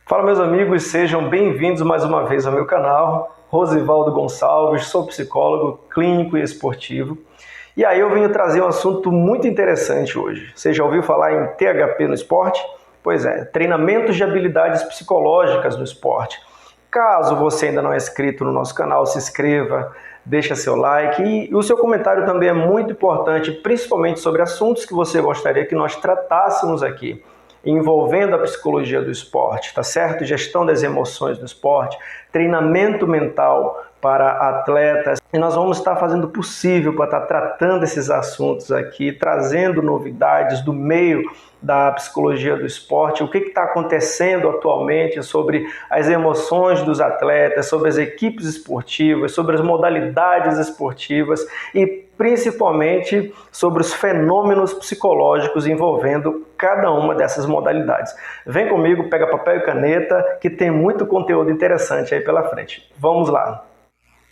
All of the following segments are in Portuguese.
Fala, meus amigos, sejam bem-vindos mais uma vez ao meu canal. Rosivaldo Gonçalves, sou psicólogo clínico e esportivo. E aí eu venho trazer um assunto muito interessante hoje. Você já ouviu falar em THP no esporte? Pois é, treinamentos de habilidades psicológicas no esporte. Caso você ainda não é inscrito no nosso canal, se inscreva, deixa seu like e o seu comentário também é muito importante, principalmente sobre assuntos que você gostaria que nós tratássemos aqui, envolvendo a psicologia do esporte, tá certo? Gestão das emoções do esporte, treinamento mental para atletas. E nós vamos estar fazendo o possível para estar tratando esses assuntos aqui, trazendo novidades do meio da psicologia do esporte, o que está acontecendo atualmente sobre as emoções dos atletas, sobre as equipes esportivas, sobre as modalidades esportivas e principalmente sobre os fenômenos psicológicos envolvendo cada uma dessas modalidades. Vem comigo, pega papel e caneta, que tem muito conteúdo interessante aí pela frente. Vamos lá!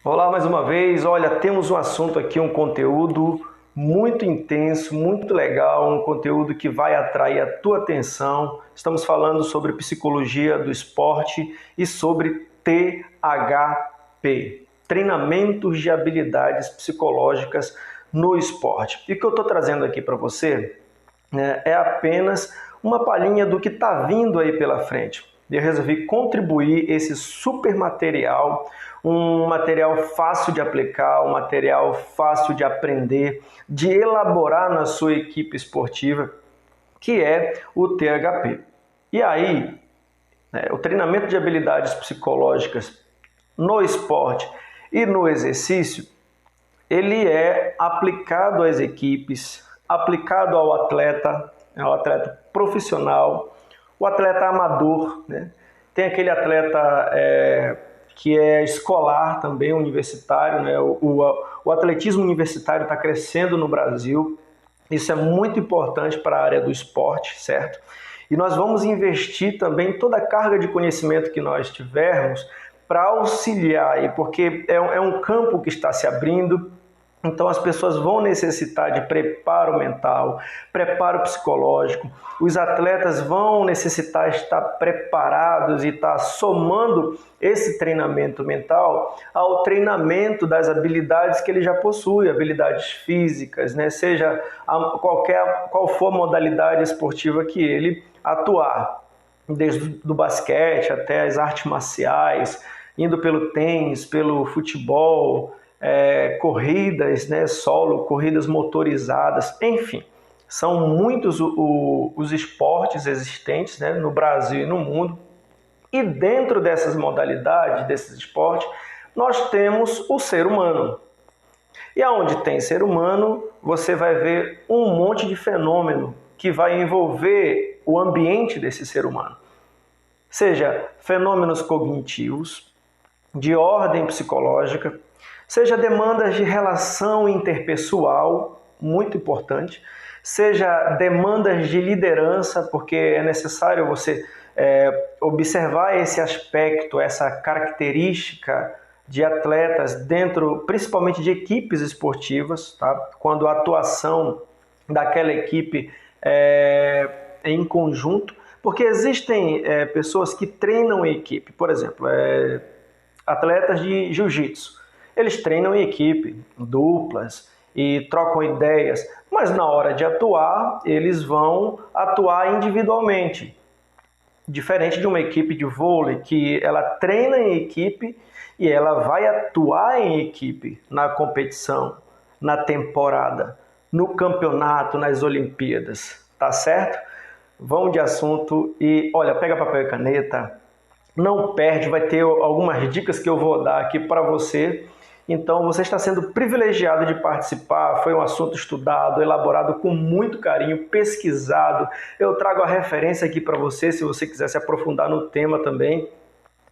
Olá mais uma vez, olha, temos um assunto aqui, um conteúdo muito intenso, muito legal, um conteúdo que vai atrair a tua atenção. Estamos falando sobre psicologia do esporte e sobre THP, treinamentos de habilidades psicológicas no esporte. E o que eu estou trazendo aqui para você é apenas uma palhinha do que está vindo aí pela frente. Eu resolvi contribuir esse super material, um material fácil de aplicar, um material fácil de aprender, de elaborar na sua equipe esportiva, que é o THP. E aí, o treinamento de habilidades psicológicas no esporte e no exercício, ele é aplicado às equipes, aplicado ao atleta profissional, o atleta amador, né? Tem aquele atleta que é escolar também, universitário, né? O atletismo universitário está crescendo no Brasil, isso é muito importante para a área do esporte, certo? E nós vamos investir também toda a carga de conhecimento que nós tivermos para auxiliar, porque é um campo que está se abrindo. Então as pessoas vão necessitar de preparo mental, preparo psicológico, os atletas vão necessitar estar preparados e estar somando esse treinamento mental ao treinamento das habilidades que ele já possui, habilidades físicas, né? Seja qual for a modalidade esportiva que ele atuar, desde do basquete até as artes marciais, indo pelo tênis, pelo futebol, corridas, né, solo, corridas motorizadas, enfim, são muitos os esportes existentes, né, no Brasil e no mundo, e dentro dessas modalidades, desses esportes, nós temos o ser humano. E aonde tem ser humano, você vai ver um monte de fenômeno que vai envolver o ambiente desse ser humano. Seja fenômenos cognitivos, de ordem psicológica, seja demandas de relação interpessoal, muito importante, seja demandas de liderança, porque é necessário você observar esse aspecto, essa característica de atletas dentro, principalmente de equipes esportivas, tá? Quando a atuação daquela equipe é em conjunto, porque existem pessoas que treinam em equipe, por exemplo, atletas de jiu-jitsu. Eles treinam em equipe, duplas, e trocam ideias, mas na hora de atuar, eles vão atuar individualmente. Diferente de uma equipe de vôlei, que ela treina em equipe e ela vai atuar em equipe na competição, na temporada, no campeonato, nas Olimpíadas, tá certo? Vamos de assunto e, olha, pega papel e caneta, não perde, vai ter algumas dicas que eu vou dar aqui para você. Então, você está sendo privilegiado de participar, foi um assunto estudado, elaborado com muito carinho, pesquisado. Eu trago a referência aqui para você, se você quiser se aprofundar no tema também.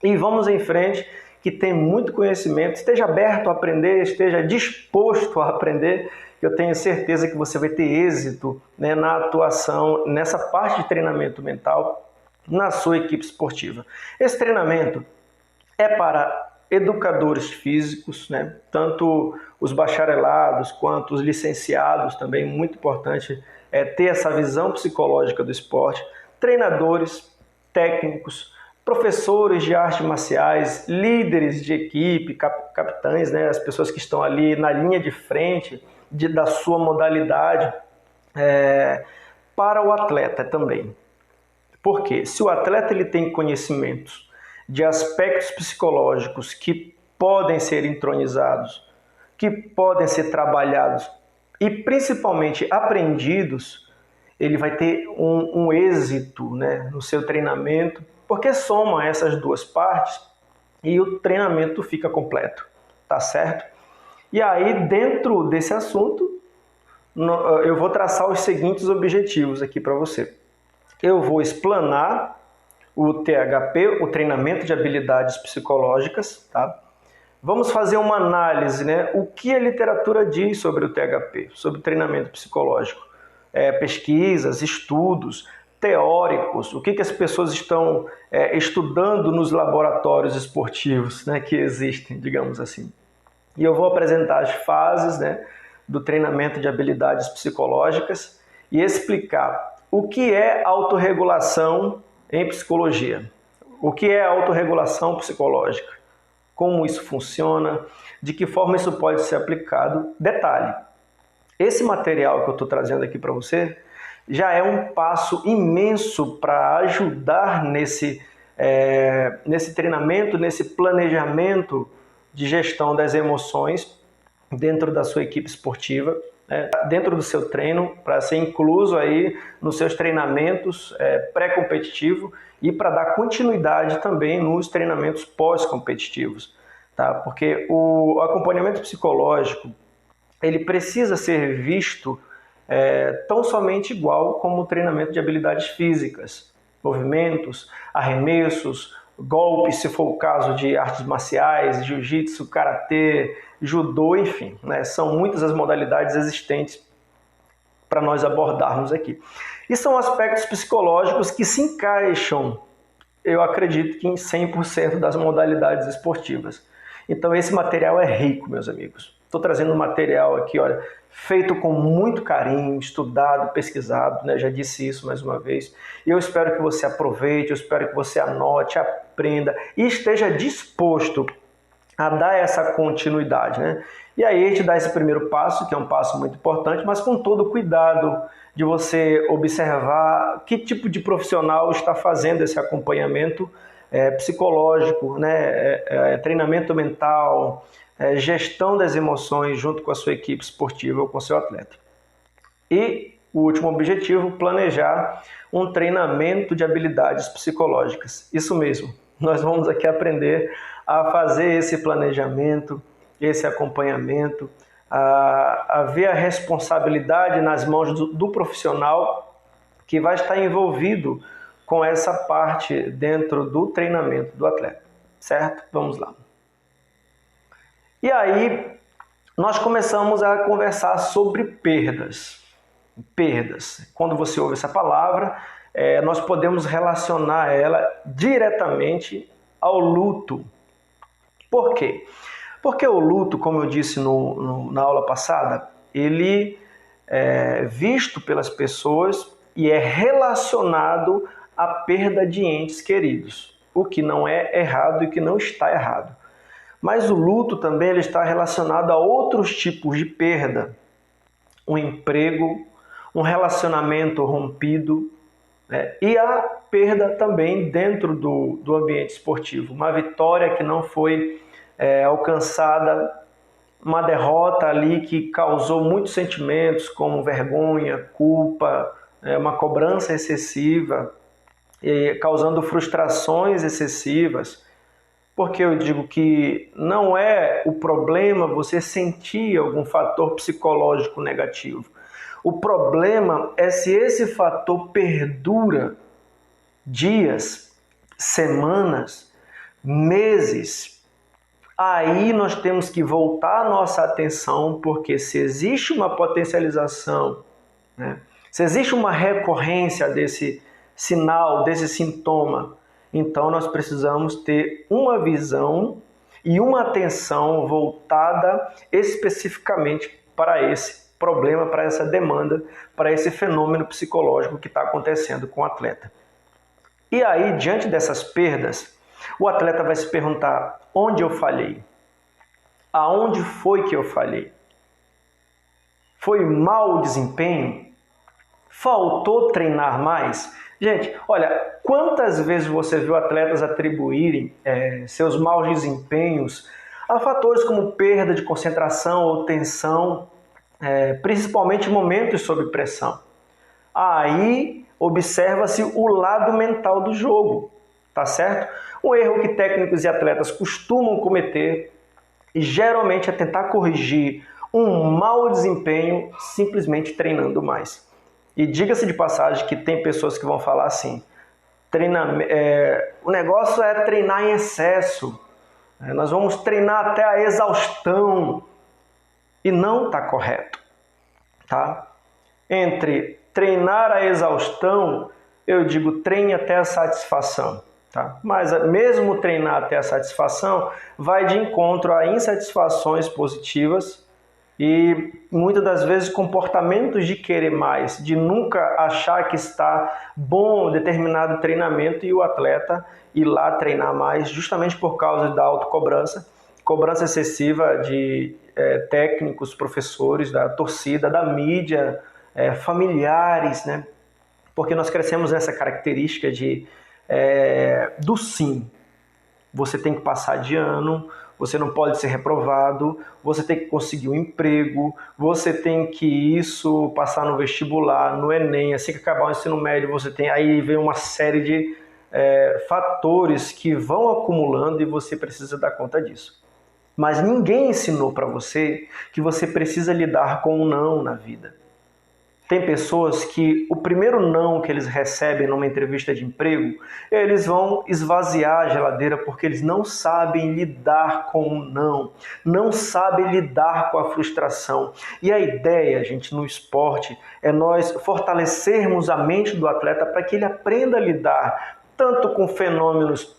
E vamos em frente, que tem muito conhecimento. Esteja aberto a aprender, esteja disposto a aprender, que eu tenho certeza que você vai ter êxito, né, na atuação, nessa parte de treinamento mental, na sua equipe esportiva. Esse treinamento é para educadores físicos, né? Tanto os bacharelados quanto os licenciados, também muito importante ter essa visão psicológica do esporte, treinadores, técnicos, professores de artes marciais, líderes de equipe, capitães, né, as pessoas que estão ali na linha de frente da sua modalidade, para o atleta também. Porque se o atleta ele tem conhecimentos de aspectos psicológicos que podem ser entronizados, que podem ser trabalhados e principalmente aprendidos, ele vai ter um êxito, né, no seu treinamento, porque soma essas duas partes e o treinamento fica completo, tá certo? E aí, dentro desse assunto, eu vou traçar os seguintes objetivos aqui para você. Eu vou explanar o THP, o treinamento de habilidades psicológicas, tá? Vamos fazer uma análise, né? O que a literatura diz sobre o THP, sobre o treinamento psicológico. Pesquisas, estudos, teóricos, o que as pessoas estão estudando nos laboratórios esportivos, né, que existem, digamos assim. E eu vou apresentar as fases, né, do treinamento de habilidades psicológicas e explicar o que é autorregulação em psicologia, o que é autorregulação psicológica, como isso funciona, de que forma isso pode ser aplicado. Detalhe, esse material que eu estou trazendo aqui para você já é um passo imenso para ajudar nesse treinamento, nesse planejamento de gestão das emoções dentro da sua equipe esportiva, dentro do seu treino, para ser incluso aí nos seus treinamentos pré-competitivo e para dar continuidade também nos treinamentos pós-competitivos, tá? Porque o acompanhamento psicológico ele precisa ser visto tão somente igual como o treinamento de habilidades físicas, movimentos, arremessos, golpes, se for o caso de artes marciais, jiu-jitsu, karatê, judô, enfim, né? São muitas as modalidades existentes para nós abordarmos aqui. E são aspectos psicológicos que se encaixam, eu acredito que em 100% das modalidades esportivas. Então esse material é rico, meus amigos. Estou trazendo um material aqui, olha, feito com muito carinho, estudado, pesquisado, né? Já disse isso mais uma vez. E eu espero que você aproveite, eu espero que você anote, aprenda e esteja disposto a dar essa continuidade, né? E aí a gente dá esse primeiro passo, que é um passo muito importante, mas com todo o cuidado de você observar que tipo de profissional está fazendo esse acompanhamento psicológico, né? Treinamento mental, gestão das emoções junto com a sua equipe esportiva ou com o seu atleta. E o último objetivo, planejar um treinamento de habilidades psicológicas. Isso mesmo, nós vamos aqui aprender a fazer esse planejamento, esse acompanhamento, a ver a responsabilidade nas mãos do profissional que vai estar envolvido com essa parte dentro do treinamento do atleta, certo? Vamos lá. E aí, nós começamos a conversar sobre perdas. Perdas. Quando você ouve essa palavra, nós podemos relacionar ela diretamente ao luto. Por quê? Porque o luto, como eu disse na aula passada, ele é visto pelas pessoas e é relacionado à perda de entes queridos, o que não é errado e que não está errado. Mas o luto também ele está relacionado a outros tipos de perda. Um emprego, um relacionamento rompido, e a perda também dentro do ambiente esportivo. Uma vitória que não foi alcançada, uma derrota ali que causou muitos sentimentos como vergonha, culpa, uma cobrança excessiva, causando frustrações excessivas. Porque eu digo que não é o problema você sentir algum fator psicológico negativo. O problema é se esse fator perdura dias, semanas, meses. Aí nós temos que voltar a nossa atenção, porque se existe uma potencialização, né? Se existe uma recorrência desse sinal, desse sintoma, então nós precisamos ter uma visão e uma atenção voltada especificamente para esse problema, para essa demanda, para esse fenômeno psicológico que está acontecendo com o atleta. E aí, diante dessas perdas, o atleta vai se perguntar: onde eu falhei? Aonde foi que eu falhei? Foi mau desempenho? Faltou treinar mais? Gente, olha, quantas vezes você viu atletas atribuírem seus maus desempenhos a fatores como perda de concentração ou tensão, principalmente em momentos sob pressão? Aí observa-se o lado mental do jogo, tá certo? Um erro que técnicos e atletas costumam cometer e geralmente é tentar corrigir um mau desempenho simplesmente treinando mais. E diga-se de passagem que tem pessoas que vão falar assim: o negócio é treinar em excesso, nós vamos treinar até a exaustão, e não está correto, tá? Entre treinar a exaustão, eu digo treine até a satisfação, tá? Mas mesmo treinar até a satisfação vai de encontro a insatisfações positivas e muitas das vezes comportamentos de querer mais, de nunca achar que está bom determinado treinamento e o atleta ir lá treinar mais justamente por causa da autocobrança, cobrança excessiva de técnicos, professores, da torcida, da mídia, familiares, né? Porque nós crescemos nessa característica do sim. Você tem que passar de ano, você não pode ser reprovado, você tem que conseguir um emprego, você tem que passar no vestibular, no Enem, assim que acabar o ensino médio, aí vem uma série de fatores que vão acumulando e você precisa dar conta disso. Mas ninguém ensinou para você que você precisa lidar com o não na vida. Tem pessoas que o primeiro não que eles recebem numa entrevista de emprego, eles vão esvaziar a geladeira porque eles não sabem lidar com o não, não sabem lidar com a frustração. E a ideia, gente, no esporte é nós fortalecermos a mente do atleta para que ele aprenda a lidar tanto com fenômenos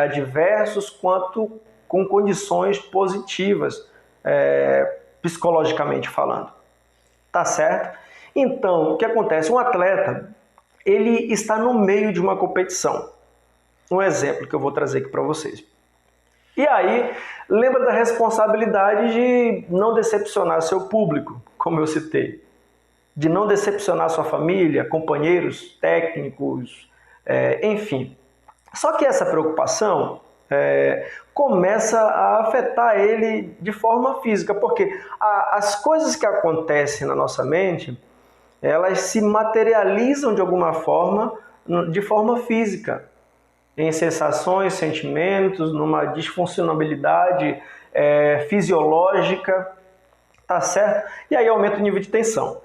adversos quanto com condições positivas, psicologicamente falando. Tá certo? Então, o que acontece? Um atleta, ele está no meio de uma competição. Um exemplo que eu vou trazer aqui para vocês. E aí, lembra da responsabilidade de não decepcionar seu público, como eu citei. De não decepcionar sua família, companheiros, técnicos, enfim. Só que essa preocupação começa a afetar ele de forma física, porque as coisas que acontecem na nossa mente, elas se materializam de alguma forma, de forma física, em sensações, sentimentos, numa disfuncionalidade fisiológica, tá certo? E aí aumenta o nível de tensão.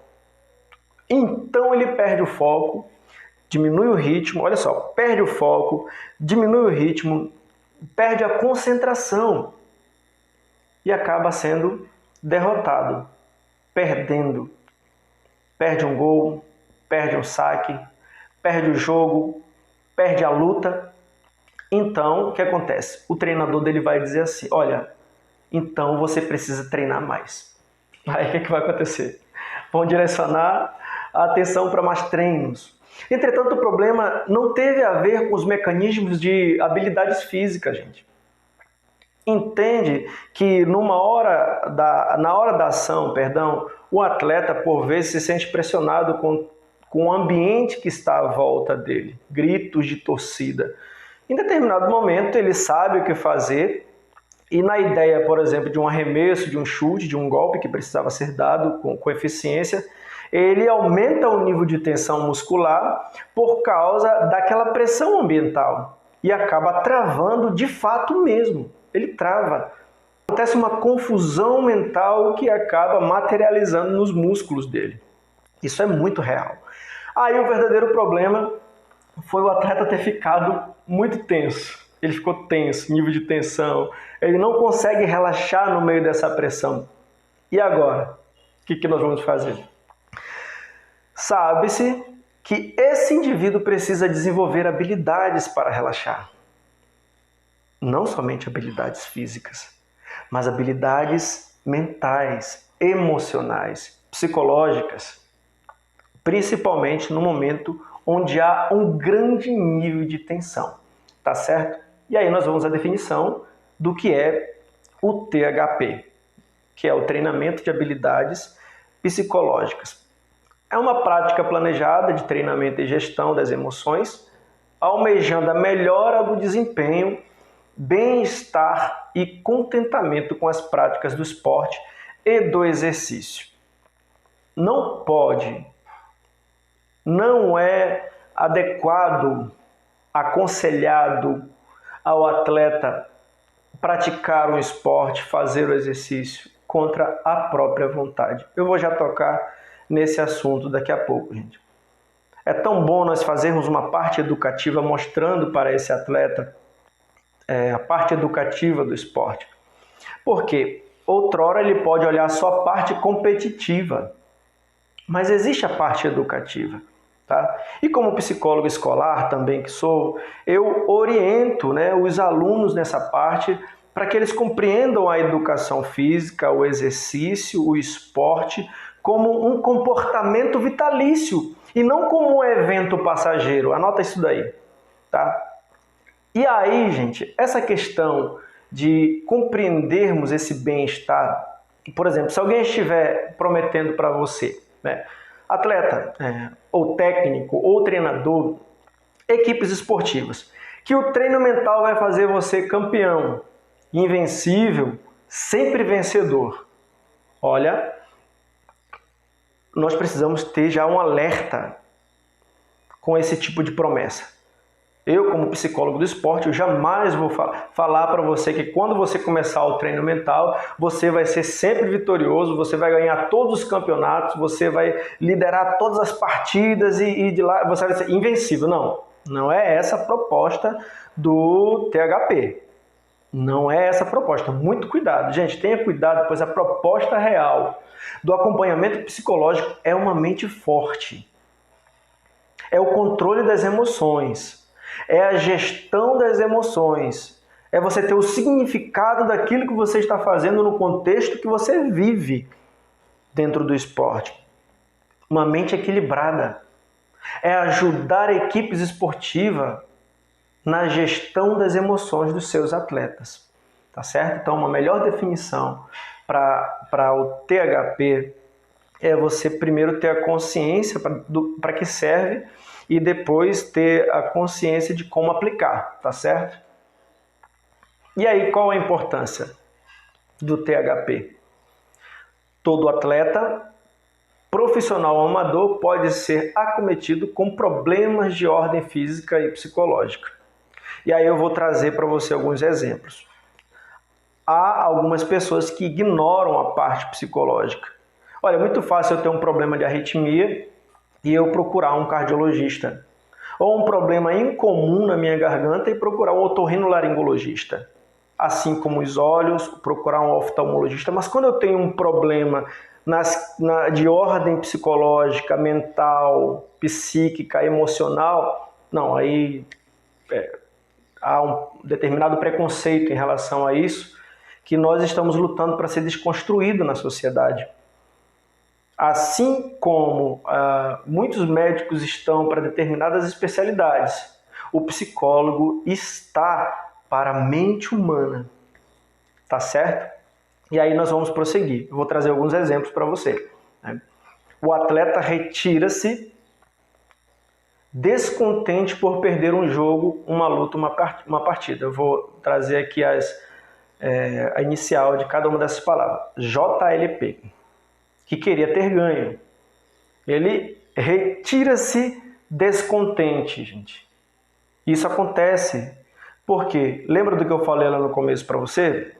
Então ele perde o foco, diminui o ritmo, olha só, perde o foco, diminui o ritmo, perde a concentração e acaba sendo derrotado, perdendo. Perde um gol, perde um saque, perde o jogo, perde a luta. Então, o que acontece? O treinador dele vai dizer assim: olha, então você precisa treinar mais. Aí o que vai acontecer? Vão direcionar a atenção para mais treinos. Entretanto, o problema não teve a ver com os mecanismos de habilidades físicas, gente. Entende que na hora da ação, o atleta, por vezes, se sente pressionado com o ambiente que está à volta dele, gritos de torcida. Em determinado momento, ele sabe o que fazer e na ideia, por exemplo, de um arremesso, de um chute, de um golpe que precisava ser dado com eficiência, ele aumenta o nível de tensão muscular por causa daquela pressão ambiental e acaba travando de fato mesmo. Ele trava. Acontece uma confusão mental que acaba materializando nos músculos dele. Isso é muito real. Aí o verdadeiro problema foi o atleta ter ficado muito tenso. Ele ficou tenso, nível de tensão. Ele não consegue relaxar no meio dessa pressão. E agora? O que nós vamos fazer? Sabe-se que esse indivíduo precisa desenvolver habilidades para relaxar. Não somente habilidades físicas, mas habilidades mentais, emocionais, psicológicas, principalmente no momento onde há um grande nível de tensão, tá certo? E aí nós vamos à definição do que é o THP, que é o treinamento de habilidades psicológicas. É uma prática planejada de treinamento e gestão das emoções, almejando a melhora do desempenho, bem-estar e contentamento com as práticas do esporte e do exercício. Não é adequado, aconselhado ao atleta praticar o esporte, fazer o exercício contra a própria vontade. Eu vou já tocar nesse assunto daqui a pouco, gente. É tão bom nós fazermos uma parte educativa mostrando para esse atleta a parte educativa do esporte. Porque outrora ele pode olhar só a parte competitiva, mas existe a parte educativa. Tá? E como psicólogo escolar também que sou, eu oriento, os alunos nessa parte para que eles compreendam a educação física, o exercício, o esporte como um comportamento vitalício e não como um evento passageiro. Anota isso daí, tá? E aí, gente, essa questão de compreendermos esse bem-estar, por exemplo, se alguém estiver prometendo para você, atleta, ou técnico, ou treinador, equipes esportivas, que o treino mental vai fazer você campeão, invencível, sempre vencedor. Olha, nós precisamos ter já um alerta com esse tipo de promessa. Eu, como psicólogo do esporte, eu jamais vou falar para você que quando você começar o treino mental, você vai ser sempre vitorioso, você vai ganhar todos os campeonatos, você vai liderar todas as partidas e de lá você vai ser invencível. Não é essa a proposta do THP. Não é essa a proposta. Muito cuidado, gente, tenha cuidado, pois a proposta real do acompanhamento psicológico é uma mente forte. É o controle das emoções. É a gestão das emoções. É você ter o significado daquilo que você está fazendo no contexto que você vive dentro do esporte. Uma mente equilibrada. É ajudar equipes esportivas na gestão das emoções dos seus atletas. Tá certo? Então, uma melhor definição para o THP é você primeiro ter a consciência para que serve e depois ter a consciência de como aplicar, tá certo? E aí, qual a importância do THP? Todo atleta, profissional ou amador, pode ser acometido com problemas de ordem física e psicológica. E aí eu vou trazer para você alguns exemplos. Há algumas pessoas que ignoram a parte psicológica. Olha, é muito fácil eu ter um problema de arritmia e eu procurar um cardiologista. Ou um problema incomum na minha garganta e procurar um otorrinolaringologista. Assim como os olhos, procurar um oftalmologista. Mas quando eu tenho um problema de ordem psicológica, mental, psíquica, emocional, não, aí há um determinado preconceito em relação a isso, que nós estamos lutando para ser desconstruído na sociedade. Assim como muitos médicos estão para determinadas especialidades, o psicólogo está para a mente humana, tá certo? E aí nós vamos prosseguir. Eu vou trazer alguns exemplos para você. O atleta retira-se descontente por perder um jogo, uma luta, uma partida. Eu vou trazer aqui a inicial de cada uma dessas palavras. JLP, que queria ter ganho. Ele retira-se descontente, gente. Isso acontece porque, lembra do que eu falei lá no começo para você?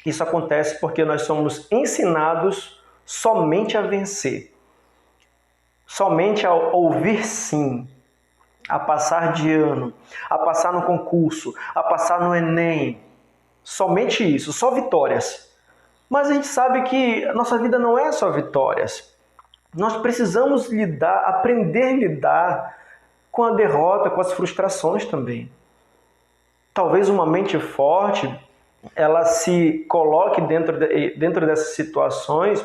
Isso acontece porque nós somos ensinados somente a vencer. Somente a ouvir sim, a passar de ano, a passar no concurso, a passar no Enem. Somente isso, só vitórias. Mas a gente sabe que a nossa vida não é só vitórias. Nós precisamos aprender a lidar com a derrota, com as frustrações também. Talvez uma mente forte, ela se coloque dentro dessas situações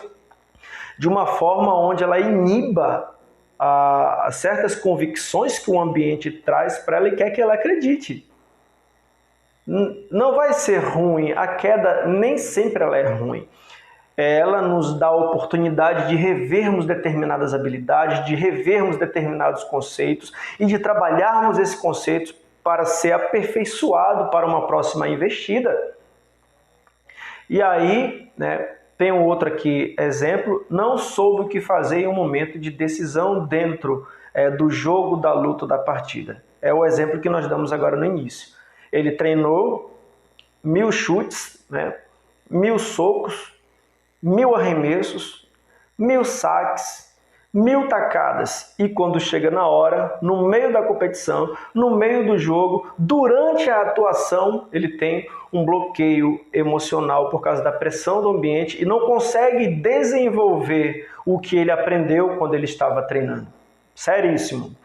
de uma forma onde ela iniba a certas convicções que o ambiente traz para ela e quer que ela acredite. Não vai ser ruim, a queda nem sempre ela é ruim. Ela nos dá a oportunidade de revermos determinadas habilidades, de revermos determinados conceitos e de trabalharmos esses conceitos para ser aperfeiçoado para uma próxima investida. E aí, tem um outro aqui, exemplo, não soube o que fazer em um momento de decisão dentro do jogo, da luta, da partida. É o exemplo que nós damos agora no início. Ele treinou 1000 chutes, 1000 socos, 1000 arremessos, 1000 saques, 1000 tacadas. E quando chega na hora, no meio da competição, no meio do jogo, durante a atuação, ele tem um bloqueio emocional por causa da pressão do ambiente e não consegue desenvolver o que ele aprendeu quando ele estava treinando. Seríssimo.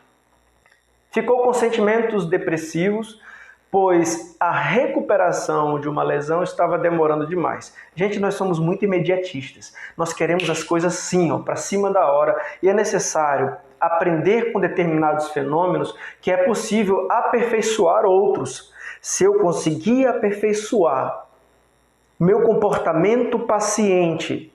Ficou com sentimentos depressivos, pois a recuperação de uma lesão estava demorando demais. Gente, nós somos muito imediatistas. Nós queremos as coisas sim, para cima da hora. E é necessário aprender com determinados fenômenos que é possível aperfeiçoar outros. Se eu conseguir aperfeiçoar meu comportamento paciente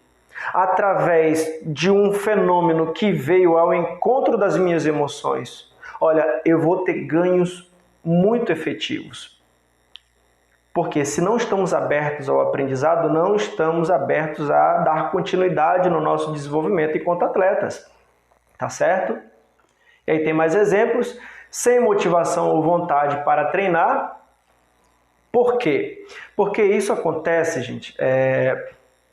através de um fenômeno que veio ao encontro das minhas emoções, olha, eu vou ter ganhos muito efetivos. Porque se não estamos abertos ao aprendizado, não estamos abertos a dar continuidade no nosso desenvolvimento enquanto atletas. Tá certo? E aí tem mais exemplos. Sem motivação ou vontade para treinar. Por quê? Porque isso acontece, gente,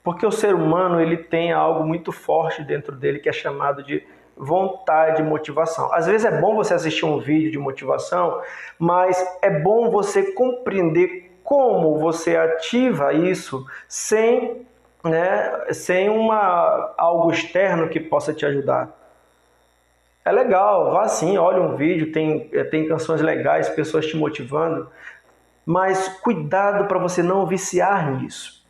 porque o ser humano ele tem algo muito forte dentro dele que é chamado de vontade e motivação. Às vezes é bom você assistir um vídeo de motivação, mas é bom você compreender como você ativa isso sem algo externo que possa te ajudar. É legal, vá sim, olha um vídeo, tem canções legais, pessoas te motivando, mas cuidado para você não viciar nisso.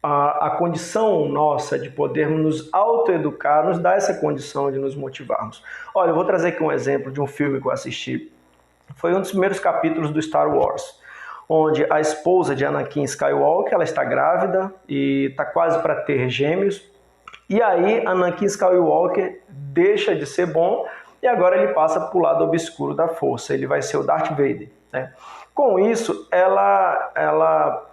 A condição nossa de podermos nos autoeducar nos dá essa condição de nos motivarmos. Olha, eu vou trazer aqui um exemplo de um filme que eu assisti. Foi um dos primeiros capítulos do Star Wars, onde a esposa de Anakin Skywalker, ela está grávida e está quase para ter gêmeos. E aí Anakin Skywalker deixa de ser bom e agora ele passa para o lado obscuro da força. Ele vai ser o Darth Vader. Com isso, ela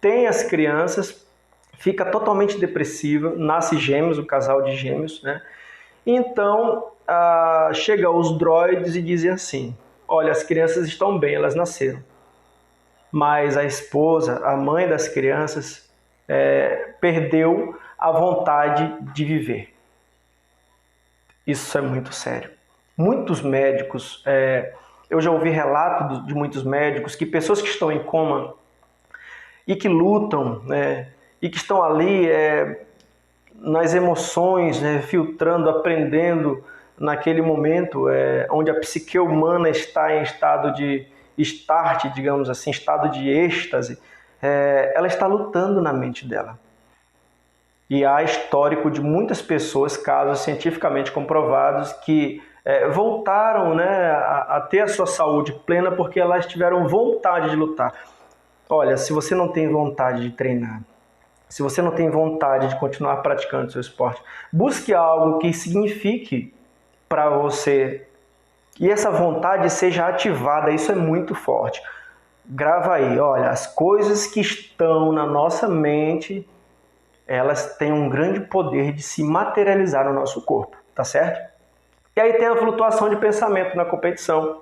tem as crianças, fica totalmente depressiva, nasce gêmeos, o casal de gêmeos, Então, chega os droids e dizem assim, olha, as crianças estão bem, elas nasceram. Mas a esposa, a mãe das crianças, perdeu a vontade de viver. Isso é muito sério. Muitos médicos, eu já ouvi relatos de muitos médicos que pessoas que estão em coma e que lutam, e que estão ali nas emoções, filtrando, aprendendo naquele momento onde a psique humana está em estado de start, digamos assim, estado de êxtase, ela está lutando na mente dela. E há histórico de muitas pessoas, casos cientificamente comprovados, que voltaram a ter a sua saúde plena porque elas tiveram vontade de lutar. Olha, se você não tem vontade de treinar, se você não tem vontade de continuar praticando seu esporte, busque algo que signifique para você e essa vontade seja ativada. Isso é muito forte. Grava aí, olha, as coisas que estão na nossa mente, elas têm um grande poder de se materializar no nosso corpo, tá certo? E aí tem a flutuação de pensamento na competição.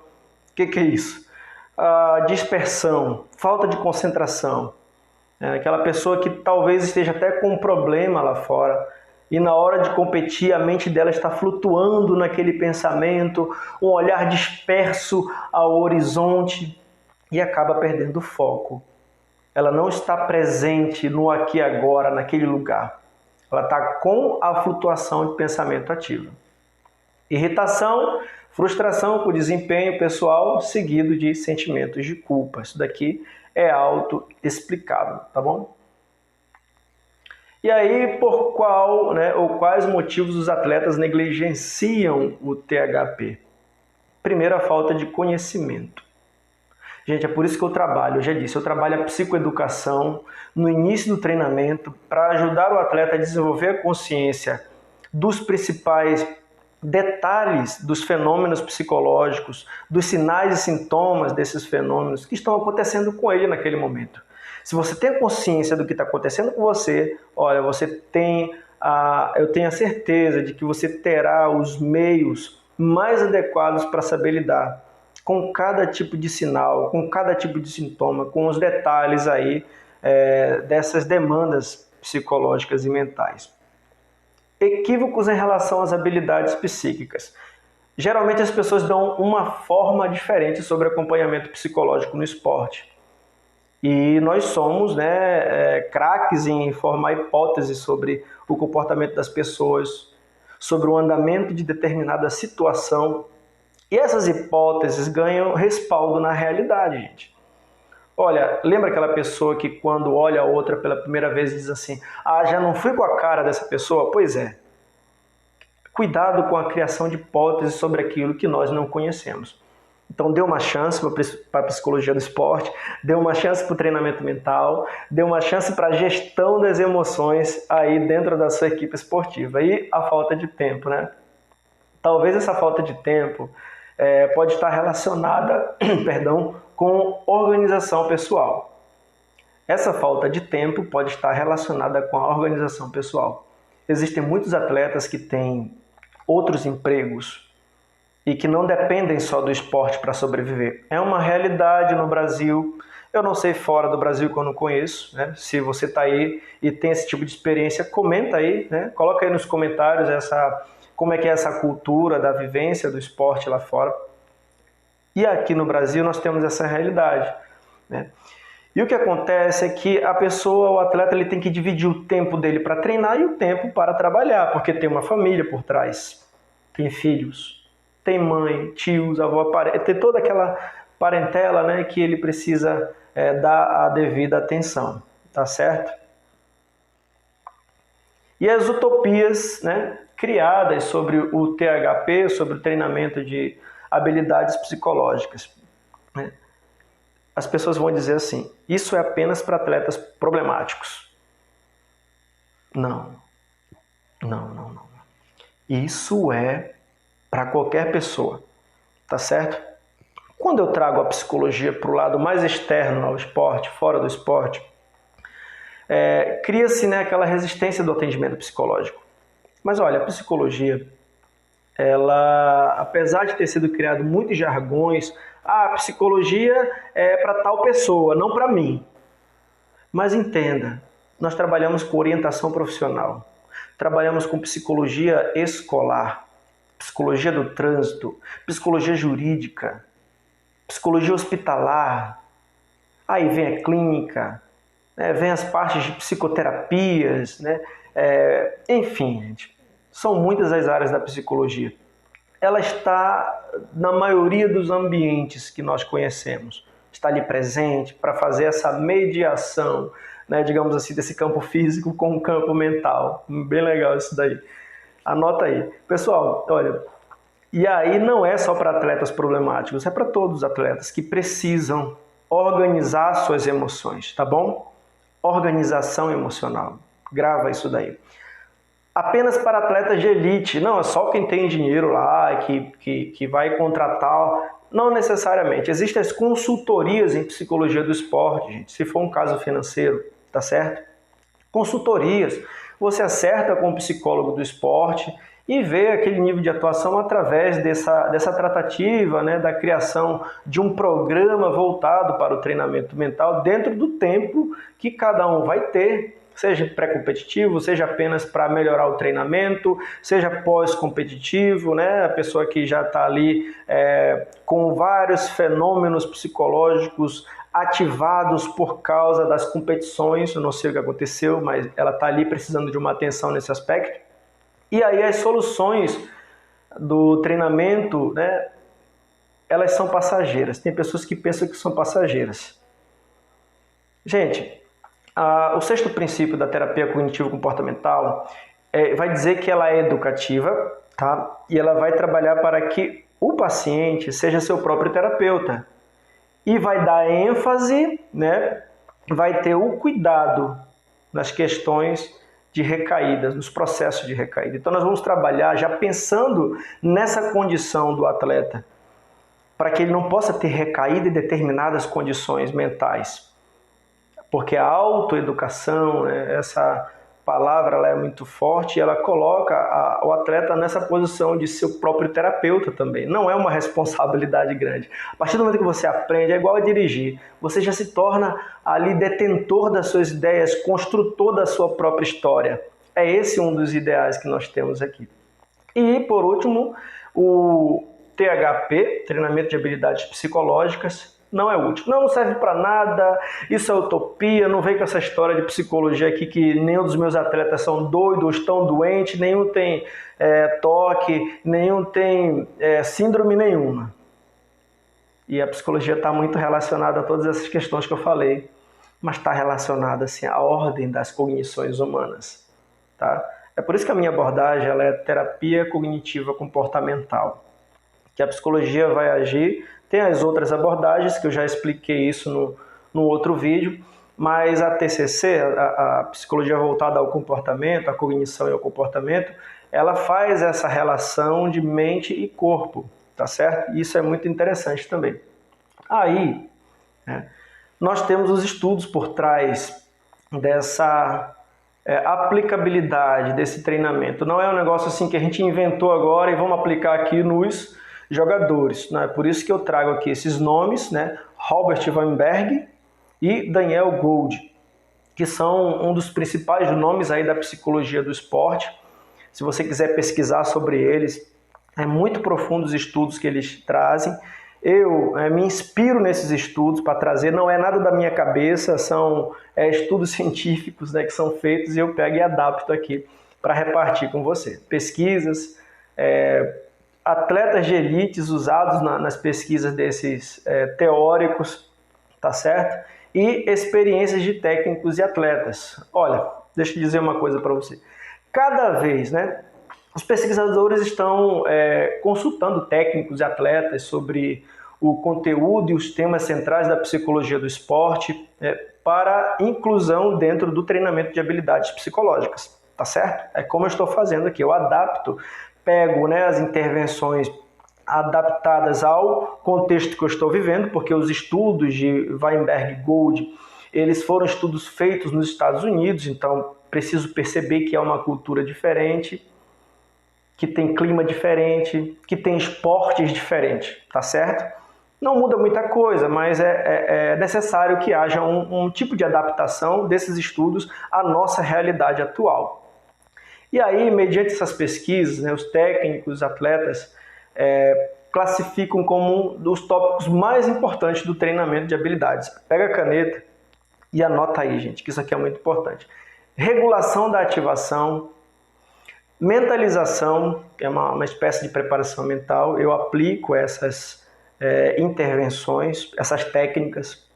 O que é isso? A dispersão, falta de concentração. Aquela pessoa que talvez esteja até com um problema lá fora e na hora de competir a mente dela está flutuando naquele pensamento, um olhar disperso ao horizonte e acaba perdendo o foco. Ela não está presente no aqui e agora, naquele lugar. Ela está com a flutuação de pensamento ativa. Irritação, frustração com o desempenho pessoal, seguido de sentimentos de culpa. Isso daqui é autoexplicável, tá bom? E aí, por qual, né, ou quais motivos os atletas negligenciam o THP? Primeiro, a falta de conhecimento. Gente, é por isso que eu trabalho, eu já disse, eu trabalho a psicoeducação no início do treinamento para ajudar o atleta a desenvolver a consciência dos principais detalhes dos fenômenos psicológicos, dos sinais e sintomas desses fenômenos que estão acontecendo com ele naquele momento. Se você tem consciência do que está acontecendo com você, olha, eu tenho a certeza de que você terá os meios mais adequados para saber lidar com cada tipo de sinal, com cada tipo de sintoma, com os detalhes aí dessas demandas psicológicas e mentais. Equívocos em relação às habilidades psíquicas. Geralmente as pessoas dão uma forma diferente sobre acompanhamento psicológico no esporte. E nós somos craques em formar hipóteses sobre o comportamento das pessoas, sobre o andamento de determinada situação. E essas hipóteses ganham respaldo na realidade, gente. Olha, lembra aquela pessoa que quando olha a outra pela primeira vez diz assim: ah, já não fui com a cara dessa pessoa? Pois é. Cuidado com a criação de hipóteses sobre aquilo que nós não conhecemos. Então dê uma chance para a psicologia do esporte, dê uma chance para o treinamento mental, dê uma chance para a gestão das emoções aí dentro da sua equipe esportiva. E a falta de tempo, né? Talvez essa falta de tempo pode estar relacionada com organização pessoal. Essa falta de tempo pode estar relacionada com a organização pessoal. Existem muitos atletas que têm outros empregos e que não dependem só do esporte para sobreviver. É uma realidade no Brasil. Eu não sei fora do Brasil que eu não conheço, né? Se você está aí e tem esse tipo de experiência, comenta aí, né? Coloca aí nos comentários como é que é essa cultura da vivência do esporte lá fora. E aqui no Brasil nós temos essa realidade, né? E o que acontece é que o atleta, ele tem que dividir o tempo dele para treinar e o tempo para trabalhar, porque tem uma família por trás, tem filhos, tem mãe, tios, avó, tem toda aquela parentela, né, que ele precisa dar a devida atenção, tá certo? E as utopias, né, criadas sobre o THP, sobre o treinamento de habilidades psicológicas, né? As pessoas vão dizer assim: isso é apenas para atletas problemáticos. Não. Isso é para qualquer pessoa, tá certo? Quando eu trago a psicologia para o lado mais externo ao esporte, fora do esporte, cria-se, né, aquela resistência do atendimento psicológico. Mas olha, a psicologia, ela, apesar de ter sido criado muitos jargões, a psicologia é para tal pessoa, não para mim. Mas entenda, nós trabalhamos com orientação profissional, trabalhamos com psicologia escolar, psicologia do trânsito, psicologia jurídica, psicologia hospitalar, aí vem a clínica, né, vem as partes de psicoterapias, né, enfim, gente, são muitas as áreas da psicologia. Ela está na maioria dos ambientes que nós conhecemos, está ali presente para fazer essa mediação, né, digamos assim, desse campo físico com o campo mental. Bem legal isso daí. Anota aí. Pessoal, olha, e aí não é só para atletas problemáticos, é para todos os atletas que precisam organizar suas emoções, tá bom? Organização emocional. Grava isso daí. Apenas para atletas de elite. Não, é só quem tem dinheiro lá, que vai contratar. Não necessariamente. Existem as consultorias em psicologia do esporte, gente, se for um caso financeiro, tá certo? Consultorias. Você acerta com o psicólogo do esporte e vê aquele nível de atuação através dessa tratativa, né, da criação de um programa voltado para o treinamento mental dentro do tempo que cada um vai ter, seja pré-competitivo, seja apenas para melhorar o treinamento, seja pós-competitivo, né? A pessoa que já está ali com vários fenômenos psicológicos ativados por causa das competições, eu não sei o que aconteceu, mas ela está ali precisando de uma atenção nesse aspecto. E aí as soluções do treinamento, né, elas são passageiras. Tem pessoas que pensam que são passageiras. Gente, O sexto princípio da terapia cognitivo-comportamental vai dizer que ela é educativa, tá? E ela vai trabalhar para que o paciente seja seu próprio terapeuta. E vai dar ênfase, né? Vai ter o cuidado nas questões de recaídas, nos processos de recaída. Então nós vamos trabalhar já pensando nessa condição do atleta, para que ele não possa ter recaída em determinadas condições mentais. Porque a autoeducação, né, essa palavra ela é muito forte, e ela coloca o atleta nessa posição de seu próprio terapeuta também. Não é uma responsabilidade grande. A partir do momento que você aprende, é igual a dirigir. Você já se torna ali detentor das suas ideias, construtor da sua própria história. É esse um dos ideais que nós temos aqui. E, por último, o THP, Treinamento de Habilidades Psicológicas, não é útil. Não serve para nada, isso é utopia, não vem com essa história de psicologia aqui que nenhum dos meus atletas são doidos, estão doentes, nenhum tem toque, nenhum tem síndrome nenhuma. E a psicologia está muito relacionada a todas essas questões que eu falei, mas está relacionada assim, à ordem das cognições humanas. Tá? É por isso que a minha abordagem ela é terapia cognitiva comportamental, que a psicologia vai agir. Tem as outras abordagens, que eu já expliquei isso no outro vídeo, mas a TCC, a psicologia voltada ao comportamento, à cognição e ao comportamento, ela faz essa relação de mente e corpo, tá certo? Isso é muito interessante também. Aí, né, nós temos os estudos por trás dessa aplicabilidade desse treinamento. Não é um negócio assim que a gente inventou agora e vamos aplicar aqui nos jogadores, né? Por isso que eu trago aqui esses nomes, né? Robert Weinberg e Daniel Gold, que são um dos principais nomes aí da psicologia do esporte. Se você quiser pesquisar sobre eles, é muito profundo os estudos que eles trazem. Eu me inspiro nesses estudos para trazer, não é nada da minha cabeça, são estudos científicos, né, que são feitos e eu pego e adapto aqui para repartir com você. Pesquisas, atletas de elites usados nas pesquisas desses teóricos, tá certo? E experiências de técnicos e atletas. Olha, deixa eu dizer uma coisa para você. Cada vez, né, os pesquisadores estão consultando técnicos e atletas sobre o conteúdo e os temas centrais da psicologia do esporte para inclusão dentro do treinamento de habilidades psicológicas, tá certo? É como eu estou fazendo aqui, eu adapto, pego, né, as intervenções adaptadas ao contexto que eu estou vivendo, porque os estudos de Weinberg e Gold, eles foram estudos feitos nos Estados Unidos, então preciso perceber que é uma cultura diferente, que tem clima diferente, que tem esportes diferentes, tá certo? Não muda muita coisa, mas é necessário que haja um tipo de adaptação desses estudos à nossa realidade atual. E aí, mediante essas pesquisas, né, os técnicos, os atletas classificam como um dos tópicos mais importantes do treinamento de habilidades. Pega a caneta e anota aí, gente, que isso aqui é muito importante. Regulação da ativação, mentalização, que é uma espécie de preparação mental. Eu aplico essas intervenções, essas técnicas.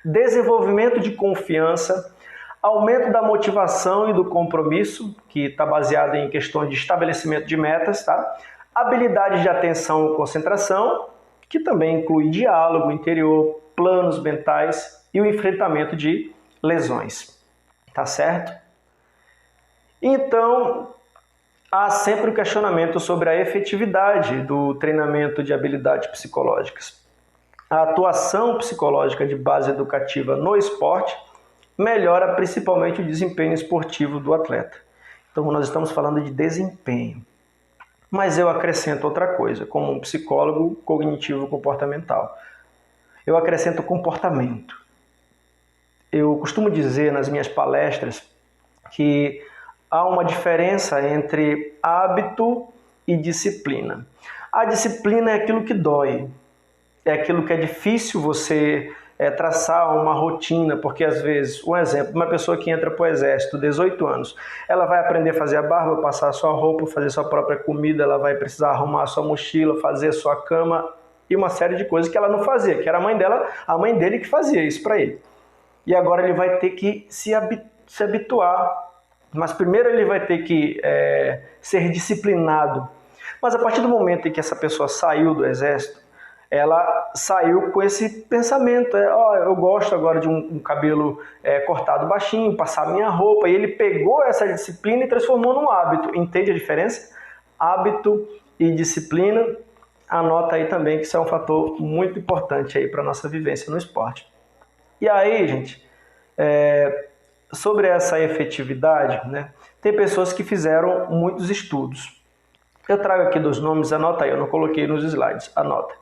Desenvolvimento de confiança, aumento da motivação e do compromisso, que está baseado em questões de estabelecimento de metas, tá? Habilidades de atenção e concentração, que também inclui diálogo interior, planos mentais e o enfrentamento de lesões, tá certo? Então, há sempre o questionamento sobre a efetividade do treinamento de habilidades psicológicas. A atuação psicológica de base educativa no esporte melhora principalmente o desempenho esportivo do atleta. Então, nós estamos falando de desempenho. Mas eu acrescento outra coisa, como um psicólogo cognitivo-comportamental. Eu acrescento comportamento. Eu costumo dizer nas minhas palestras que há uma diferença entre hábito e disciplina. A disciplina é aquilo que dói, é aquilo que é difícil você traçar uma rotina, porque às vezes, um exemplo, uma pessoa que entra para o exército, 18 anos, ela vai aprender a fazer a barba, passar a sua roupa, fazer sua própria comida, ela vai precisar arrumar a sua mochila, fazer a sua cama e uma série de coisas que ela não fazia, que era a mãe dele que fazia isso para ele. e agora ele vai ter que se habituar. Mas primeiro ele vai ter que ser disciplinado. Mas a partir do momento em que essa pessoa saiu do exército, ela saiu com esse pensamento, eu gosto agora de um cabelo cortado baixinho, passar minha roupa, e ele pegou essa disciplina e transformou num hábito. Entende a diferença? Hábito e disciplina, anota aí também que isso é um fator muito importante aí para a nossa vivência no esporte. E aí, gente, sobre essa efetividade, né, tem pessoas que fizeram muitos estudos. Eu trago aqui 2 nomes, anota aí, eu não coloquei nos slides, anota.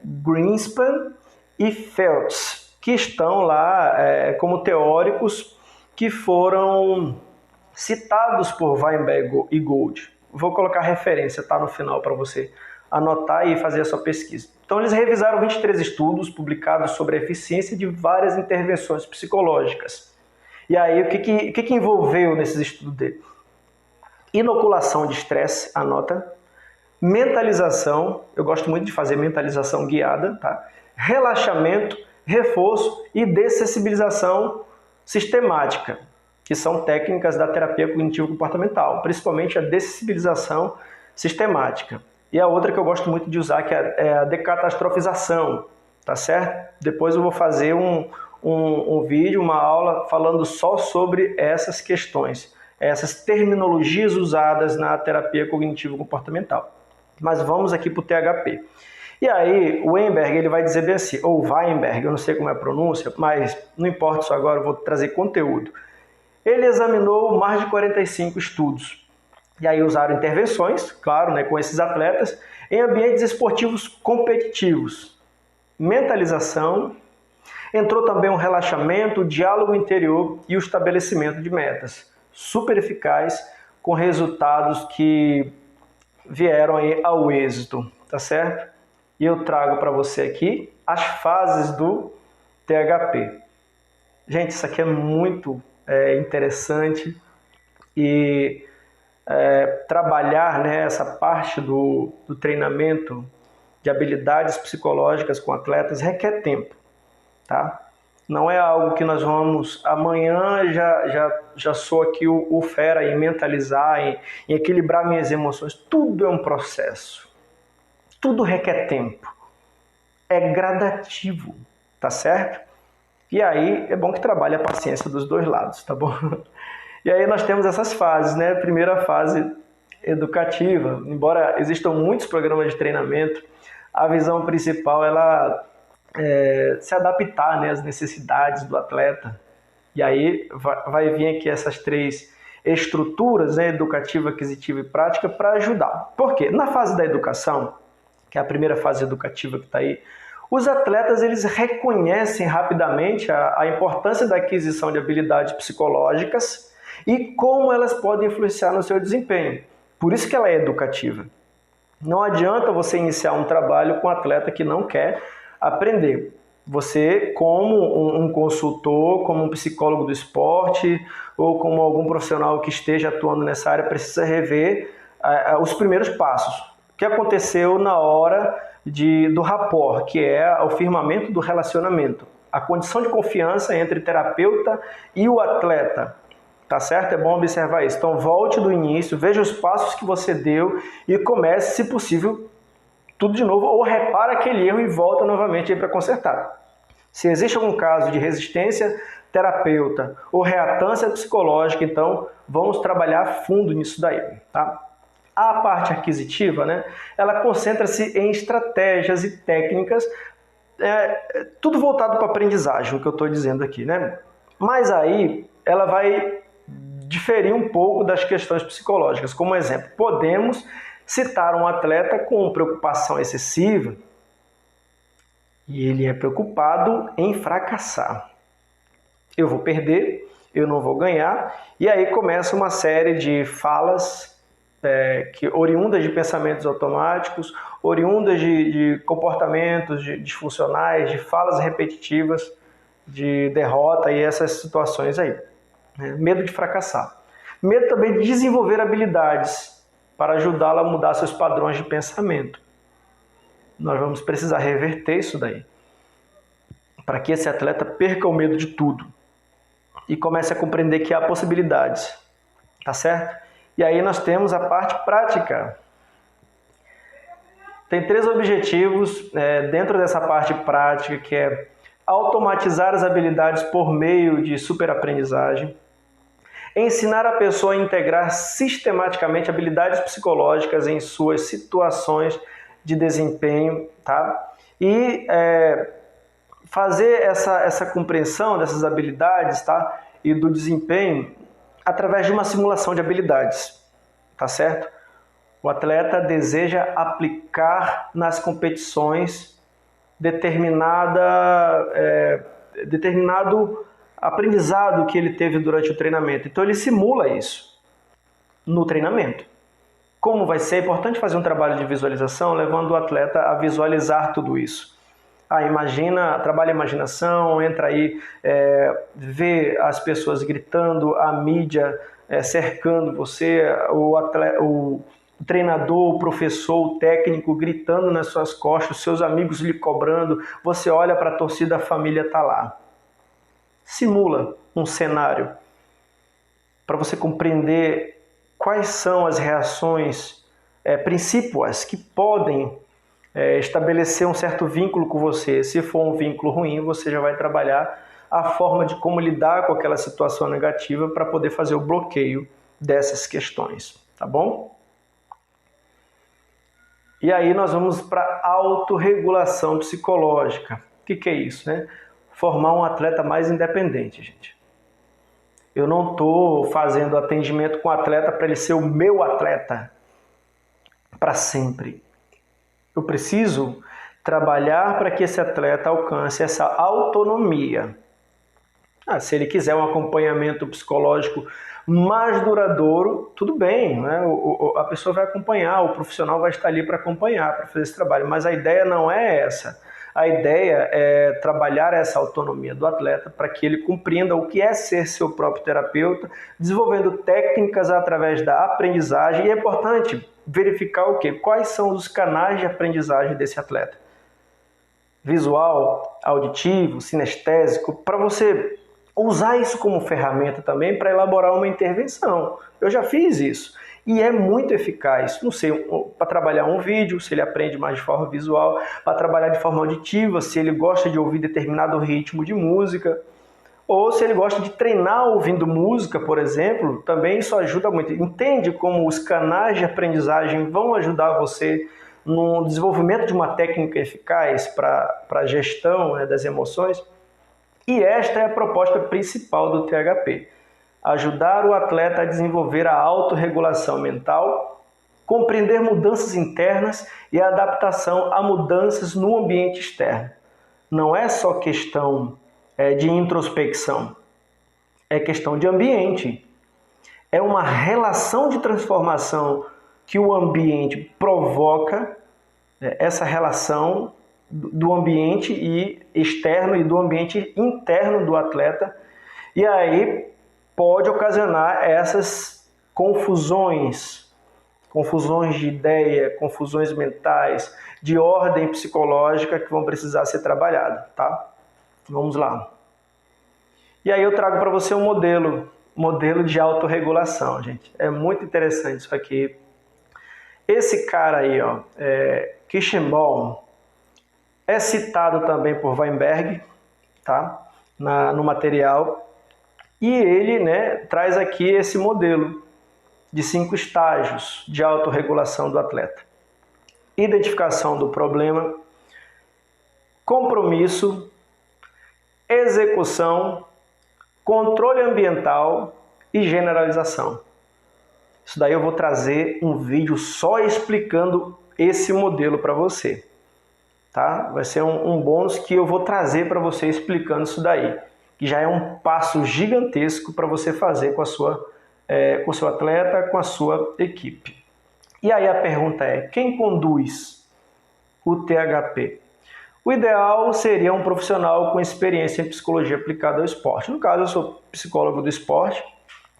Greenspan e Phelps, que estão lá como teóricos que foram citados por Weinberg e Gold. Vou colocar referência, tá, no final para você anotar e fazer a sua pesquisa. Então eles revisaram 23 estudos publicados sobre a eficiência de várias intervenções psicológicas. E aí o que envolveu nesses estudos dele? Inoculação de estresse, anota. Mentalização, eu gosto muito de fazer mentalização guiada, tá? Relaxamento, reforço e dessensibilização sistemática, que são técnicas da terapia cognitivo-comportamental, principalmente a dessensibilização sistemática. E a outra que eu gosto muito de usar, que é a decatastrofização, tá certo? Depois eu vou fazer um vídeo, uma aula falando só sobre essas questões, essas terminologias usadas na terapia cognitivo-comportamental. Mas vamos aqui para o THP. E aí, o Weinberg, ele vai dizer bem assim, ou Weinberg, eu não sei como é a pronúncia, mas não importa isso agora, eu vou trazer conteúdo. Ele examinou mais de 45 estudos. E aí usaram intervenções, claro, né, com esses atletas, em ambientes esportivos competitivos. Mentalização, entrou também um relaxamento, o diálogo interior e o estabelecimento de metas. Super eficaz, com resultados que vieram aí ao êxito, tá certo? E eu trago para você aqui as fases do THP. Gente, isso aqui é muito interessante e trabalhar, né, essa parte do treinamento de habilidades psicológicas com atletas requer tempo, tá? Não é algo que nós vamos amanhã já sou aqui o fera em mentalizar, em equilibrar minhas emoções. Tudo é um processo. Tudo requer tempo. É gradativo, tá certo? E aí é bom que trabalhe a paciência dos 2 lados, tá bom? E aí nós temos essas fases, né? Primeira fase educativa. Embora existam muitos programas de treinamento, a visão principal ela se adaptar, né, às necessidades do atleta. E aí vai vir aqui essas 3 estruturas, né, educativa, aquisitiva e prática, para ajudar. Por quê? Na fase da educação, que é a primeira fase educativa que está aí, os atletas eles reconhecem rapidamente a importância da aquisição de habilidades psicológicas e como elas podem influenciar no seu desempenho. Por isso que ela é educativa. Não adianta você iniciar um trabalho com um atleta que não quer aprender. Você, como um consultor, como um psicólogo do esporte ou como algum profissional que esteja atuando nessa área, precisa rever os primeiros passos. O que aconteceu na hora do rapport, que é o firmamento do relacionamento. A condição de confiança entre o terapeuta e o atleta. Tá certo? É bom observar isso. Então, volte do início, veja os passos que você deu e comece, se possível, tudo de novo, ou repara aquele erro e volta novamente para consertar. Se existe algum caso de resistência terapeuta ou reatância psicológica, então vamos trabalhar a fundo nisso daí, tá? A parte aquisitiva, né, ela concentra-se em estratégias e técnicas, tudo voltado para a aprendizagem, o que eu estou dizendo aqui, né? Mas aí ela vai diferir um pouco das questões psicológicas. Como exemplo, podemos citar um atleta com preocupação excessiva e ele é preocupado em fracassar. Eu vou perder, eu não vou ganhar, e aí começa uma série de falas oriundas de pensamentos automáticos, oriundas de comportamentos disfuncionais, de falas repetitivas, de derrota e essas situações aí. Medo de fracassar. Medo também de desenvolver habilidades para ajudá-la a mudar seus padrões de pensamento. Nós vamos precisar reverter isso daí. para que esse atleta perca o medo de tudo e comece a compreender que há possibilidades, tá certo? E aí nós temos a parte prática. Tem 3 objetivos dentro dessa parte prática, que é automatizar as habilidades por meio de superaprendizagem, ensinar a pessoa a integrar sistematicamente habilidades psicológicas em suas situações de desempenho, tá? E fazer essa compreensão dessas habilidades, tá? E do desempenho através de uma simulação de habilidades, tá certo? O atleta deseja aplicar nas competições determinado aprendizado que ele teve durante o treinamento. Então ele simula isso no treinamento. Como vai ser? É importante fazer um trabalho de visualização, levando o atleta a visualizar tudo isso. Trabalha a imaginação, entra aí, vê as pessoas gritando, a mídia cercando você, o treinador, o professor, o técnico gritando nas suas costas, seus amigos lhe cobrando, você olha para a torcida, a família está lá. Simula um cenário para você compreender quais são as reações princípios que podem estabelecer um certo vínculo com você. Se for um vínculo ruim, você já vai trabalhar a forma de como lidar com aquela situação negativa para poder fazer o bloqueio dessas questões, tá bom? E aí nós vamos para a autorregulação psicológica. O que é isso, né? Formar um atleta mais independente, gente. Eu não estou fazendo atendimento com o atleta para ele ser o meu atleta para sempre. Eu preciso trabalhar para que esse atleta alcance essa autonomia. Se ele quiser um acompanhamento psicológico mais duradouro, tudo bem, né? A pessoa vai acompanhar, o profissional vai estar ali para acompanhar, para fazer esse trabalho, mas a ideia não é essa. A ideia é trabalhar essa autonomia do atleta para que ele compreenda o que é ser seu próprio terapeuta, desenvolvendo técnicas através da aprendizagem. E é importante verificar o quê? Quais são os canais de aprendizagem desse atleta. Visual, auditivo, sinestésico, para você usar isso como ferramenta também para elaborar uma intervenção. Eu já fiz isso e é muito eficaz. Não sei, para trabalhar um vídeo, se ele aprende mais de forma visual, para trabalhar de forma auditiva, se ele gosta de ouvir determinado ritmo de música, ou se ele gosta de treinar ouvindo música, por exemplo, também isso ajuda muito. Entende como os canais de aprendizagem vão ajudar você no desenvolvimento de uma técnica eficaz para a gestão, né, das emoções? E esta é a proposta principal do THP. Ajudar o atleta a desenvolver a autorregulação mental, compreender mudanças internas e a adaptação a mudanças no ambiente externo. Não é só questão de introspecção, é questão de ambiente. É uma relação de transformação que o ambiente provoca, essa relação do ambiente externo e do ambiente interno do atleta, e aí pode ocasionar essas confusões de ideia, confusões mentais, de ordem psicológica que vão precisar ser trabalhadas, tá? Vamos lá. E aí eu trago para você um modelo de autorregulação, gente. É muito interessante isso aqui. Esse cara aí, Kirschenbaum, é citado também por Weinberg, tá? No material. E ele, traz aqui esse modelo de 5 estágios de autorregulação do atleta. Identificação do problema, compromisso, execução, controle ambiental e generalização. Isso daí eu vou trazer um vídeo só explicando esse modelo para você. Tá? Vai ser um bônus que eu vou trazer para você explicando isso daí, que já é um passo gigantesco para você fazer com o seu atleta, com a sua equipe. E aí a pergunta é, quem conduz o THP? O ideal seria um profissional com experiência em psicologia aplicada ao esporte. No caso, eu sou psicólogo do esporte,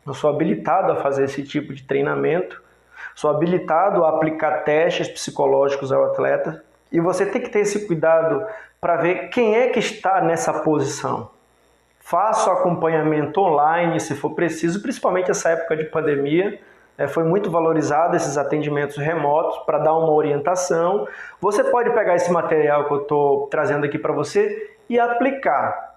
eu sou habilitado a fazer esse tipo de treinamento, sou habilitado a aplicar testes psicológicos ao atleta, E você tem que ter esse cuidado para ver quem é que está nessa posição. Faça o acompanhamento online, se for preciso, principalmente essa época de pandemia. Foi muito valorizado esses atendimentos remotos para dar uma orientação. Você pode pegar esse material que eu estou trazendo aqui para você e aplicar.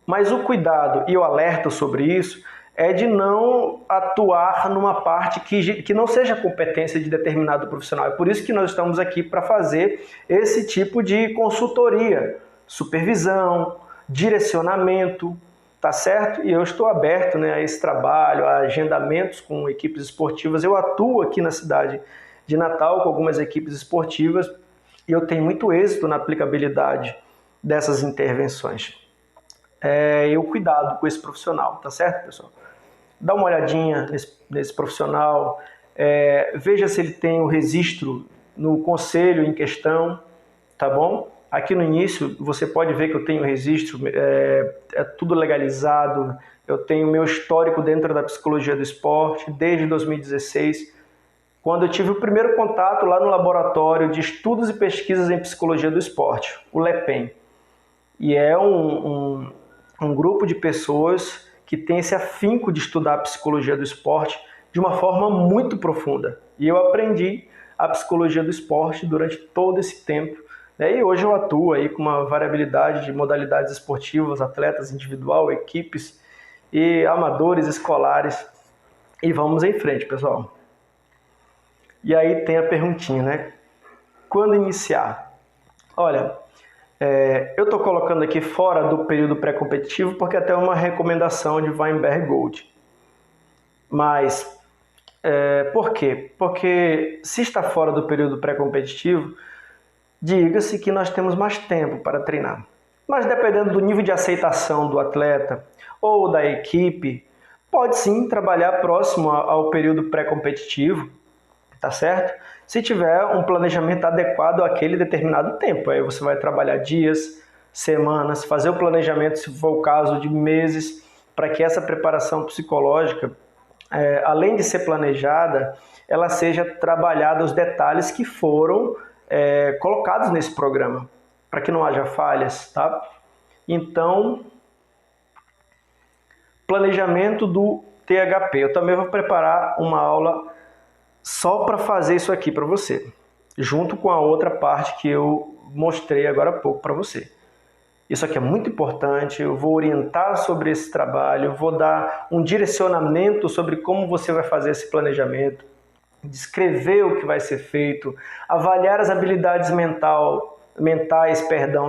Mas o cuidado e o alerta sobre isso é de não atuar numa parte que não seja competência de determinado profissional. É por isso que nós estamos aqui para fazer esse tipo de consultoria, supervisão, direcionamento, tá certo? E eu estou aberto, né, a esse trabalho, a agendamentos com equipes esportivas. Eu atuo aqui na cidade de Natal com algumas equipes esportivas e eu tenho muito êxito na aplicabilidade dessas intervenções. E o cuidado com esse profissional, tá certo, pessoal? Dá uma olhadinha nesse profissional, veja se ele tem o registro no conselho em questão, tá bom? Aqui no início você pode ver que eu tenho registro, é tudo legalizado, eu tenho meu histórico dentro da psicologia do esporte desde 2016, quando eu tive o primeiro contato lá no Laboratório de Estudos e Pesquisas em Psicologia do Esporte, o LEPEN. E é um grupo de pessoas que tem esse afinco de estudar a psicologia do esporte de uma forma muito profunda. E eu aprendi a psicologia do esporte durante todo esse tempo. E hoje eu atuo aí com uma variabilidade de modalidades esportivas, atletas individual, equipes e amadores escolares. E vamos em frente, pessoal. E aí tem a perguntinha, né? Quando iniciar? Olha, eu estou colocando aqui fora do período pré-competitivo porque até uma recomendação de Weinberg Gold. Mas, por quê? Porque se está fora do período pré-competitivo, diga-se que nós temos mais tempo para treinar. Mas dependendo do nível de aceitação do atleta ou da equipe, pode sim trabalhar próximo ao período pré-competitivo, tá certo? Se tiver um planejamento adequado àquele determinado tempo. Aí você vai trabalhar dias, semanas, fazer o planejamento, se for o caso, de meses, para que essa preparação psicológica, além de ser planejada, ela seja trabalhada os detalhes que foram colocados nesse programa, para que não haja falhas, tá? Então, planejamento do THP. Eu também vou preparar uma aula só para fazer isso aqui para você, junto com a outra parte que eu mostrei agora há pouco para você. Isso aqui é muito importante, eu vou orientar sobre esse trabalho, vou dar um direcionamento sobre como você vai fazer esse planejamento, descrever o que vai ser feito, avaliar as habilidades mentais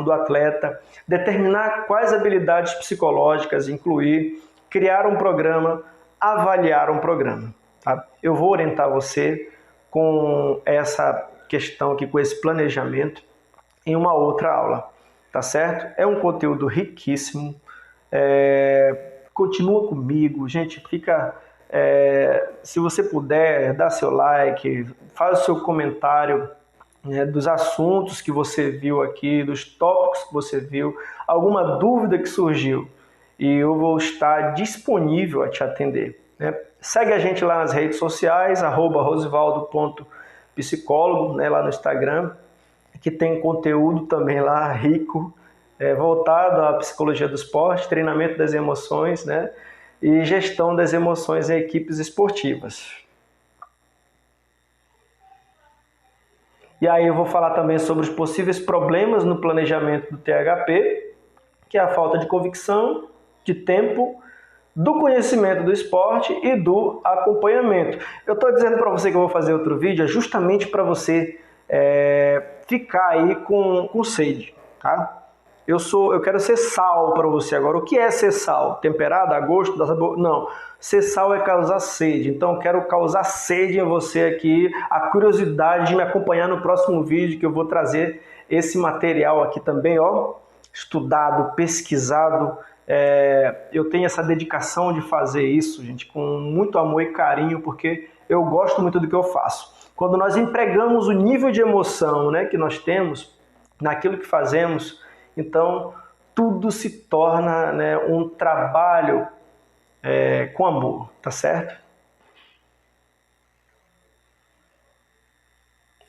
do atleta, determinar quais habilidades psicológicas incluir, criar um programa, avaliar um programa. Tá? Eu vou orientar você com essa questão aqui, com esse planejamento, em uma outra aula, tá certo? É um conteúdo riquíssimo, continua comigo, gente, fica... se você puder, dá seu like, faz o seu comentário, né, dos assuntos que você viu aqui, dos tópicos que você viu, alguma dúvida que surgiu, e eu vou estar disponível a te atender. Né? Segue a gente lá nas redes sociais, @rosivaldo.psicólogo, né, lá no Instagram, que tem conteúdo também lá rico, voltado à psicologia do esporte, treinamento das emoções, né, e gestão das emoções em equipes esportivas. E aí eu vou falar também sobre os possíveis problemas no planejamento do THP, que é a falta de convicção, de tempo, do conhecimento do esporte e do acompanhamento. Eu estou dizendo para você que eu vou fazer outro vídeo justamente para você ficar aí com sede, tá? Eu quero ser sal para você agora. O que é ser sal? Temperado, a gosto, dá sabor? Não. Ser sal é causar sede. Então eu quero causar sede em você aqui, a curiosidade de me acompanhar no próximo vídeo, que eu vou trazer esse material aqui também, ó, estudado, pesquisado. Eu tenho essa dedicação de fazer isso, gente, com muito amor e carinho, porque eu gosto muito do que eu faço. Quando nós empregamos o nível de emoção, né, que nós temos naquilo que fazemos, então tudo se torna, né, um trabalho com amor, tá certo?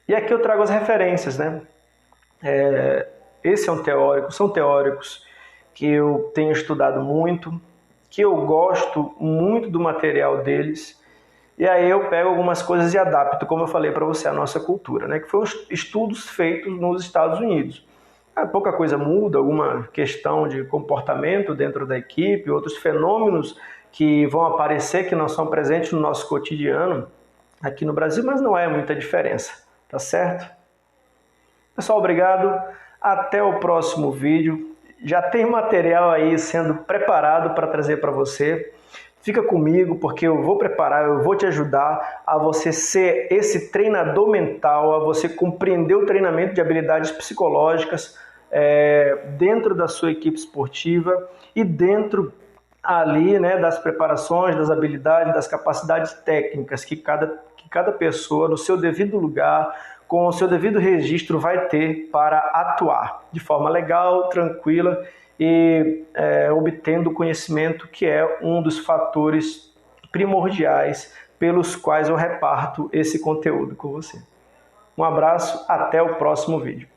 E aqui eu trago as referências, né? Esse é um teórico, são teóricos que eu tenho estudado muito, que eu gosto muito do material deles, e aí eu pego algumas coisas e adapto, como eu falei para você, a nossa cultura, né? Que foram estudos feitos nos Estados Unidos. Pouca coisa muda, alguma questão de comportamento dentro da equipe, outros fenômenos que vão aparecer que não são presentes no nosso cotidiano aqui no Brasil, mas não é muita diferença, tá certo? Pessoal, obrigado. Até o próximo vídeo. Já tem material aí sendo preparado para trazer para você. Fica comigo porque eu vou preparar, eu vou te ajudar a você ser esse treinador mental, a você compreender o treinamento de habilidades psicológicas dentro da sua equipe esportiva e dentro ali, né, das preparações, das habilidades, das capacidades técnicas que cada pessoa, no seu devido lugar, com o seu devido registro, vai ter para atuar de forma legal, tranquila e obtendo o conhecimento, que é um dos fatores primordiais pelos quais eu reparto esse conteúdo com você. Um abraço, até o próximo vídeo.